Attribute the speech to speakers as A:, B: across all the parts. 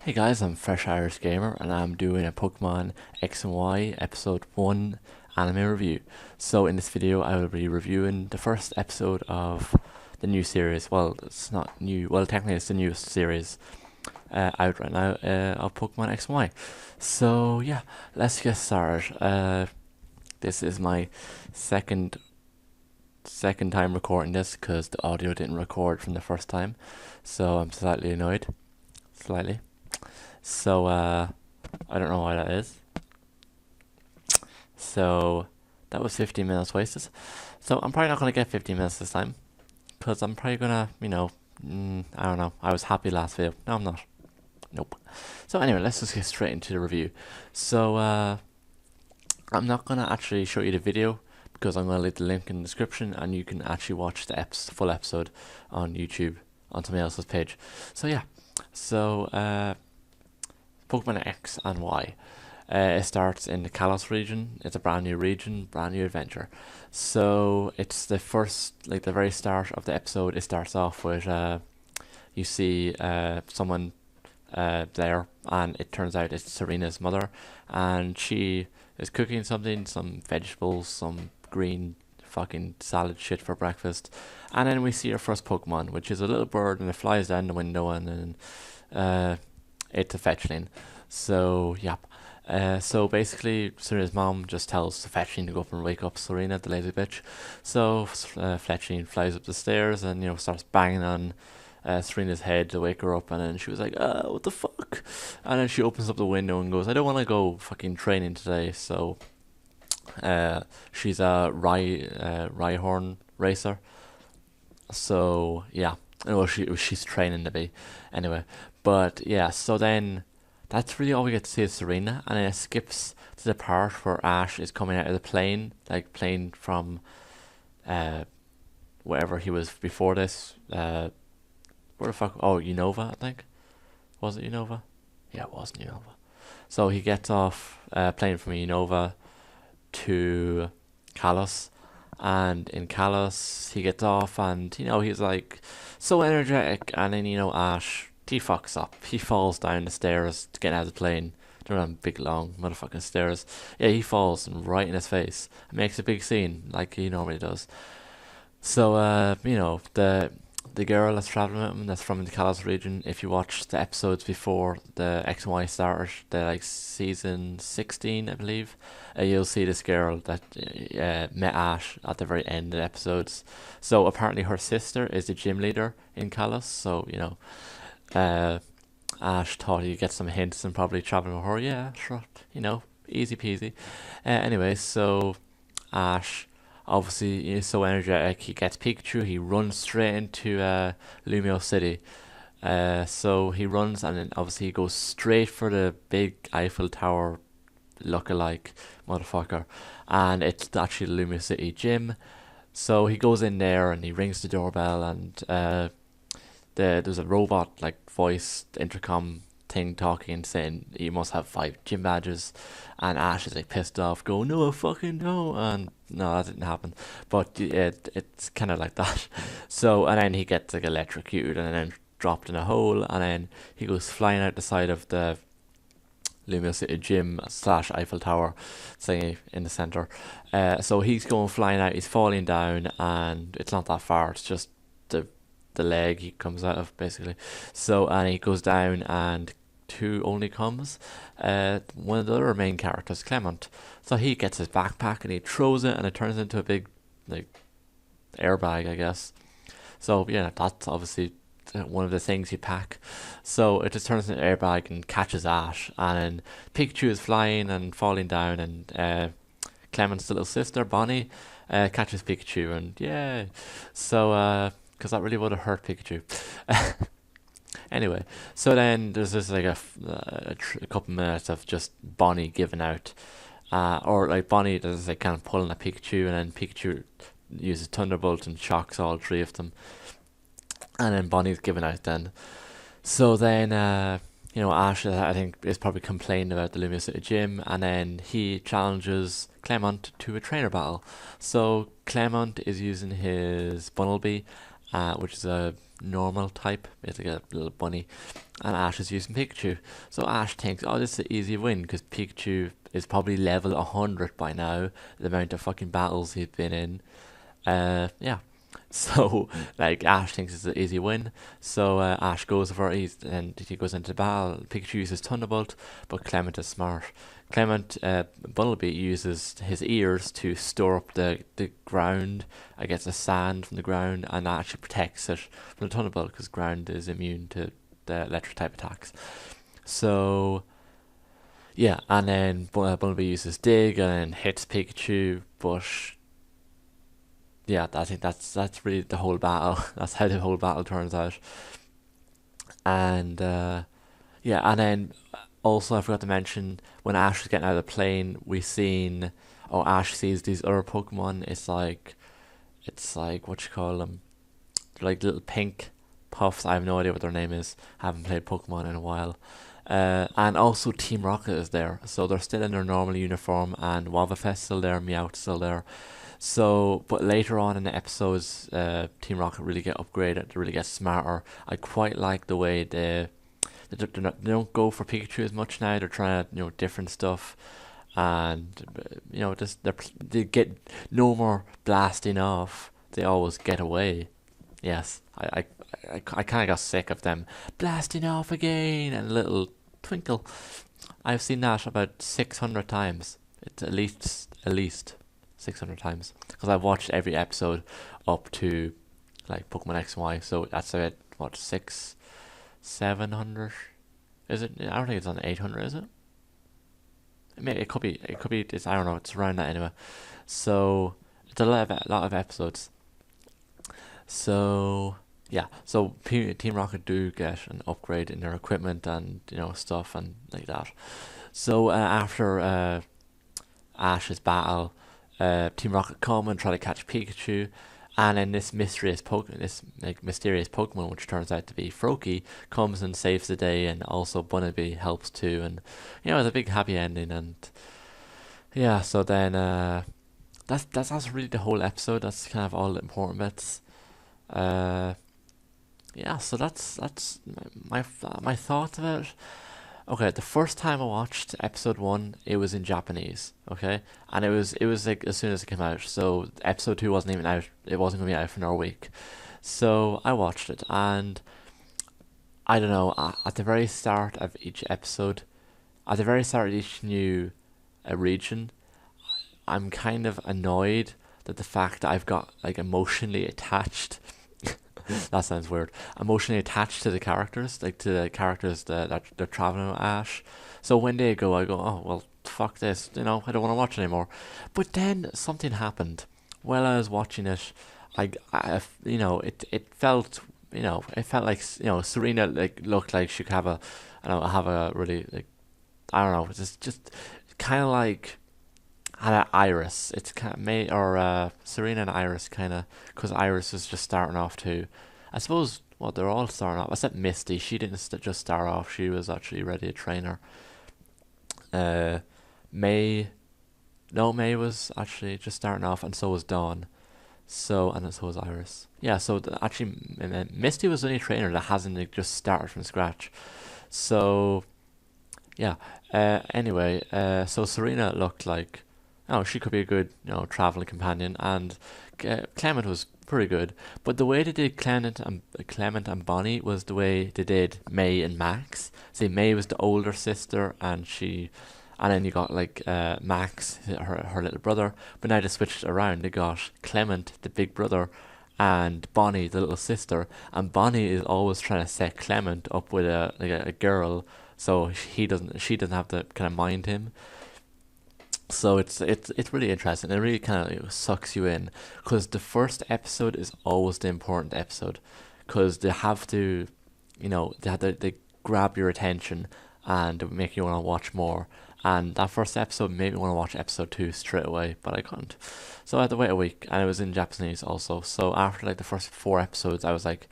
A: Hey guys, I'm Fresh Irish Gamer and I'm doing a Pokemon X and Y Episode 1 anime review. So in this video I will be reviewing the first episode of the new series. Well, it's not new, well technically it's the newest series out right now of Pokemon X and Y. So yeah, let's get started. This is my second second time recording this because the audio didn't record from the first time. So I'm slightly annoyed. Slightly. So, I don't know why that is. So, that was 15 minutes wasted. So, I'm probably not going to get 15 minutes this time. Because I'm probably going to, I don't know. I was happy last video. No, I'm not. Nope. So, anyway, let's just get straight into the review. So, I'm not going to actually show you the video because I'm going to leave the link in the description and you can actually watch the full episode on YouTube on somebody else's page. So, yeah. So, Pokemon X and Y. It starts in the Kalos region. It's a brand new region, brand new adventure. So it's the first, like the very start of the episode. It starts off with you see someone there, and it turns out it's Serena's mother, and she is cooking something, some vegetables, some green fucking salad shit for breakfast, and then we see our first Pokemon, which is a little bird, and it flies down the window, and then it's a fetchling. So, yep. So basically, Serena's mom just tells the fetchling to go up and wake up Serena, the lazy bitch. So fetchling flies up the stairs and starts banging on Serena's head to wake her up, and then she was like, what the fuck?" And then she opens up the window and goes, "I don't want to go fucking training today." So she's a Rhyhorn racer. So yeah, well she's training to be anyway. But yeah, so then that's really all we get to see of Serena, and then it skips to the part where Ash is coming out of the plane, like plane from uh wherever he was before this. Where the fuck? Oh, Unova, I think. Was it Unova? Yeah, it was Unova. So he gets off plane from Unova to Kalos, and in Kalos he gets off, and he's like so energetic, and then Ash, he fucks up. He falls down the stairs to get out of the plane. They're on big long motherfucking stairs. Yeah, he falls and right in his face and makes a big scene like he normally does. So the girl that's traveling with him, that's from the Kalos region. If you watch the episodes before the X and Y started, the like season 16, I believe, you'll see this girl that met Ash at the very end of the episodes. So apparently her sister is the gym leader in Kalos. So uh, Ash thought he'd get some hints and probably travel with her. Yeah, sure, easy peasy. Anyway, so Ash obviously is so energetic. He gets Pikachu. He runs straight into Lumio City. So he runs, and then obviously he goes straight for the big Eiffel Tower look-alike motherfucker, and it's actually the Lumio City gym. So he goes in there and he rings the doorbell, and there's a robot like voice intercom thing talking, saying you must have 5 gym badges, and Ash is like pissed off, going, "No, fucking no!" And no, that didn't happen, but it's kind of like that. So and then he gets like electrocuted and then dropped in a hole, and then he goes flying out the side of the Lumio City gym slash Eiffel Tower, say in the center. So he's going flying out. He's falling down, and it's not that far. It's just the leg he comes out of basically. So and he goes down, and who only comes? One of the other main characters, Clement. So he gets his backpack and he throws it, and it turns into a big like airbag, I guess. So yeah, that's obviously one of the things you pack. So it just turns into an airbag and catches Ash, and then Pikachu is flying and falling down, and Clement's little sister Bonnie catches Pikachu, and yeah, so because that really would have hurt Pikachu. Anyway, so then there's just like a couple minutes of just Bonnie giving out, or like Bonnie does like kind of pulling a Pikachu, and then Pikachu uses Thunderbolt and shocks all 3 of them, and then Bonnie's giving out then. So then, Ash, I think, is probably complaining about the Lumia City gym, and then he challenges Clement to a trainer battle. So Clement is using his Bunnelby, which is a normal type. It's like a little bunny, and Ash is using Pikachu. So Ash thinks, oh, this is an easy win because Pikachu is probably level 100 by now. The amount of fucking battles he's been in. Yeah. So like Ash thinks it's an easy win. So Ash goes for it, and he goes into battle. Pikachu uses Thunderbolt, but Clement is smart. Clement Bunnelby uses his ears to store up the ground against the sand from the ground, and that actually protects it from the Thunderbolt because ground is immune to the electric type attacks. So yeah, and then Bunnelby uses Dig and then hits Pikachu, but yeah, I think that's really the whole battle. That's how the whole battle turns out. And yeah, and then also I forgot to mention when Ash was getting out of the plane, we seen Ash sees these other Pokemon. It's like what you call them? They're like little pink puffs. I have no idea what their name is. I haven't played Pokemon in a while. And also Team Rocket is there, so they're still in their normal uniform, and Wobbuffet's still there, Meowth's still there. So, but later on in the episodes, Team Rocket really get upgraded. They really get smarter. I quite like the way they don't go for Pikachu as much now. They're trying different stuff, and just they get no more blasting off. They always get away. Yes, I kind of got sick of them blasting off again and a little twinkle. I've seen that about 600 times. It's at least 600 times because I've watched every episode up to like Pokemon X and Y. So that's about what 700. Is it? I don't think it's on 800. Is it? It could be. It could be. I don't know. It's around that anyway. So it's a lot of episodes. So yeah, so Team Rocket do get an upgrade in their equipment and stuff and like that. So after Ash's battle, Team Rocket come and try to catch Pikachu, and then this mysterious Pokemon, which turns out to be Froakie, comes and saves the day, and also Bunnelby helps too, and it's a big happy ending, and yeah. So then that's really the whole episode. That's kind of all the important bits. Yeah, so that's my thoughts about it. Okay, the first time I watched episode 1, it was in Japanese. Okay, and it was like as soon as it came out. So episode 2 wasn't even out. It wasn't gonna be out for another week. So I watched it, and I don't know. At the very start of each episode, at the very start of each new region, I'm kind of annoyed that the fact that I've got like emotionally attached. That sounds weird. Emotionally attached to the characters, like to the characters that they're traveling with Ash. So when they go, I go, oh well, fuck this. I don't want to watch anymore. But then something happened while I was watching it. It felt, it felt like Serena like looked like she could have a really like I don't know, just kind of like had an Iris. It's kind of May or Serena and Iris kind of because Iris was just starting off too. I suppose they're all starting off. Except Misty, she didn't just start off. She was actually ready to train her. May, no, May was actually just starting off, and so was Dawn. And so was Iris. Yeah, so actually, Misty was the only trainer that hasn't like, just started from scratch. So yeah. Anyway, so Serena looked like she could be a good traveling companion, and Clement was pretty good. But the way they did Clement and Bonnie was the way they did May and Max. See, May was the older sister, and then you got like Max, her little brother. But now they switched it around. They got Clement, the big brother, and Bonnie, the little sister. And Bonnie is always trying to set Clement up with a girl, so she doesn't have to kind of mind him. So it's really interesting. It really kind of sucks you in because the first episode is always the important episode because they have to, they grab your attention and make you want to watch more. And that first episode made me want to watch episode 2 straight away, but I couldn't. So I had to wait a week, and it was in Japanese also. So after like the first 4 episodes, I was like,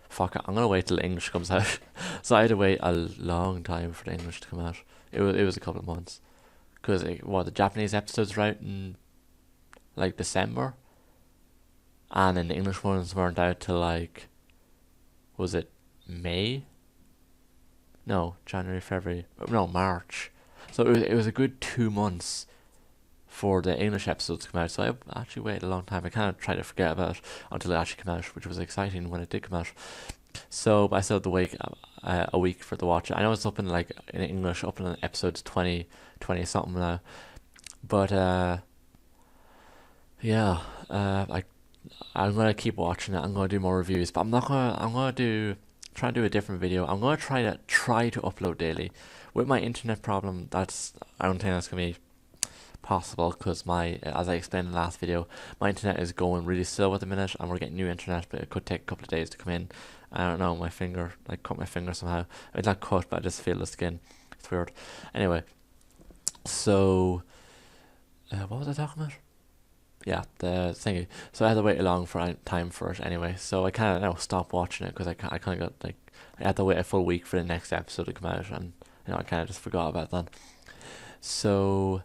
A: fuck it, I'm gonna wait till the English comes out. So I had to wait a long time for the English to come out. It was a couple of months. Because the Japanese episodes were out in like December, and then the English ones weren't out till like was it May? No, January, February. No, March. So it was a good 2 months for the English episodes to come out. So I actually waited a long time. I kind of tried to forget about it until it actually came out, which was exciting when it did come out. So I still had to wait a week for the watch. I know it's up in like in English, up in episodes 20 something now. But yeah, I'm gonna keep watching it. I'm gonna do more reviews, but I'm not gonna. I'm gonna try and do a different video. I'm gonna try to upload daily. With my internet problem, I don't think that's gonna be possible because as I explained in the last video, my internet is going really slow at the minute, and we're getting new internet, but it could take a couple of days to come in. I don't know, I cut my finger somehow. It's not cut, but I just feel the skin. It's weird. Anyway, so what was I talking about? Yeah, the thingy. So I had to wait a long time for it anyway. So I kind of stopped watching it because I kind of got like I had to wait a full week for the next episode to come out, and I kind of just forgot about that. So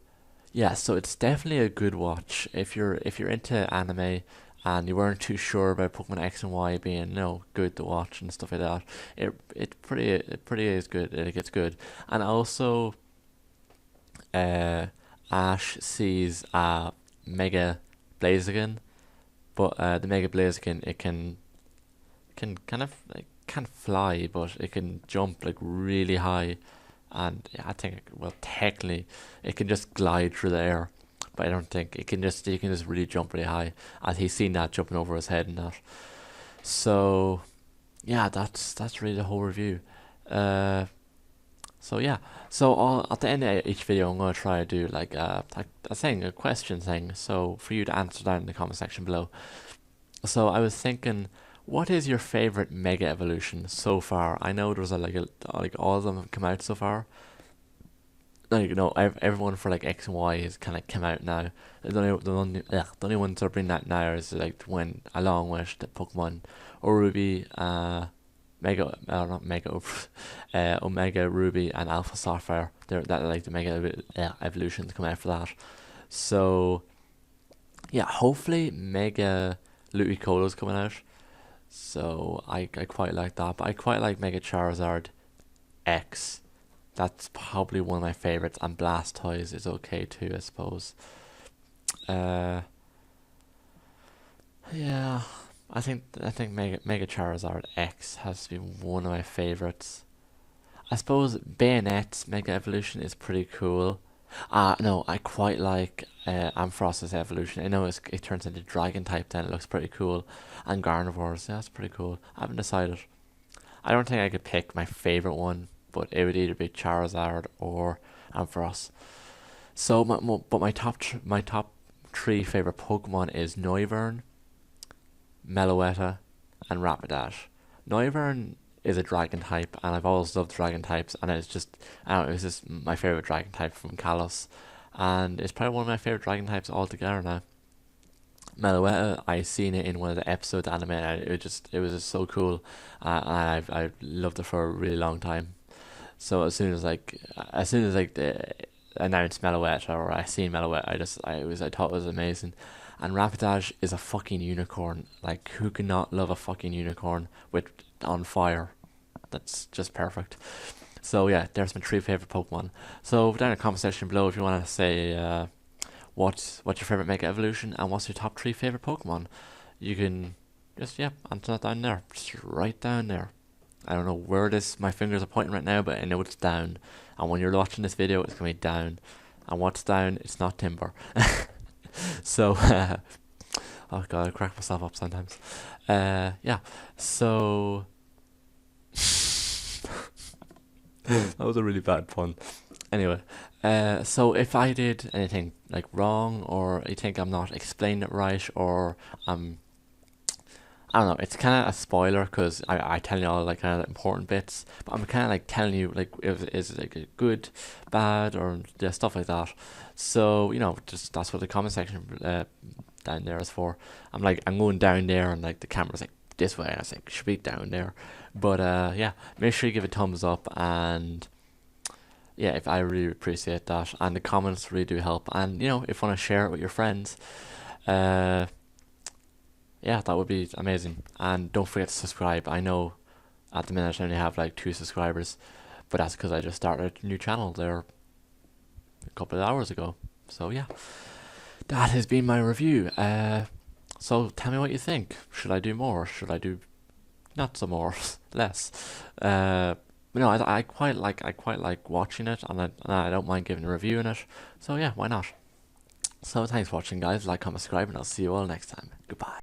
A: yeah, so it's definitely a good watch if you're into anime and you weren't too sure about Pokemon X and Y being good to watch and stuff like that. It pretty is good. It gets good, and also uh, Ash sees a Mega Blaziken, but the Mega Blaziken it can kind of like can't fly, but it can jump like really high, and yeah, I think well technically it can just glide through the air, but I don't think it can just really jump really high, and he's seen that jumping over his head and that. So yeah, that's really the whole review. Uh, so yeah, so at the end of each video, I'm gonna try to do like a thing, a question thing. So for you to answer that in the comment section below. So I was thinking, what is your favorite Mega Evolution so far? I know there's like all of them have come out so far. Like everyone for like X and Y has kind of come out now. The only ones that are bringing that now is like when along with the Pokemon Ruby, Mega, not Mega, Omega Ruby and Alpha Sapphire. That are like the Mega evolutions come out for that. So yeah, hopefully Mega Ludicolo's coming out. So I quite like that, but I quite like Mega Charizard X. That's probably one of my favorites, and Blastoise is okay too, I suppose. Uh, yeah, I think Mega Charizard X has to be one of my favorites. I suppose Bayonet's Mega Evolution is pretty cool. No, I quite like Amphross's evolution. I know it turns into Dragon type then, it looks pretty cool. And Gardevoirs, yeah, that's pretty cool. I haven't decided. I don't think I could pick my favourite one, but it would either be Charizard or Ampharos. So, but my top three favourite Pokemon is Noivern, Meloetta, and Rapidash. Noivern is a dragon type, and I've always loved dragon types, and I don't know, it's just my favorite dragon type from Kalos, and it's probably one of my favorite dragon types altogether now. Meloetta, I seen it in one of the episodes anime, and it was just so cool, and I've loved it for a really long time. So as soon as like the announced Meloetta or I seen Meloetta, I thought it was amazing. And Rapidash is a fucking unicorn. Like, who cannot love a fucking unicorn with on fire? That's just perfect. So yeah, there's my three favorite Pokemon. So down in the comment section below, if you want to say what's your favorite Mega Evolution and what's your top three favorite Pokemon, you can just answer that down there, just right down there. I don't know where my fingers are pointing right now, but I know it's down. And when you're watching this video, it's gonna be down. And what's down? It's not timber. So, oh god, I crack myself up sometimes. Yeah. So that was a really bad pun. Anyway, so if I did anything like wrong, or you think I'm not explaining it right, or I don't know, it's kind of a spoiler because I tell you all like kind of important bits, but I'm kind of like telling you like if is it like a good, bad, or yeah, stuff like that. So just that's what the comment section down there is for. I'm going down there, and like the camera's like this way, and I was like should be down there, but yeah, make sure you give a thumbs up, and yeah, if I really appreciate that, and the comments really do help, and if you want to share it with your friends, yeah, that would be amazing. And don't forget to subscribe. I know At the minute, I only have like 2 subscribers, but that's because I just started a new channel there a couple of hours ago. So yeah, that has been my review. So tell me what you think. Should I do more? Should I do not some more, less? But no, I quite like watching it, and I don't mind giving a review in it. So yeah, why not? So thanks for watching, guys. Like, comment, subscribe, and I'll see you all next time. Goodbye.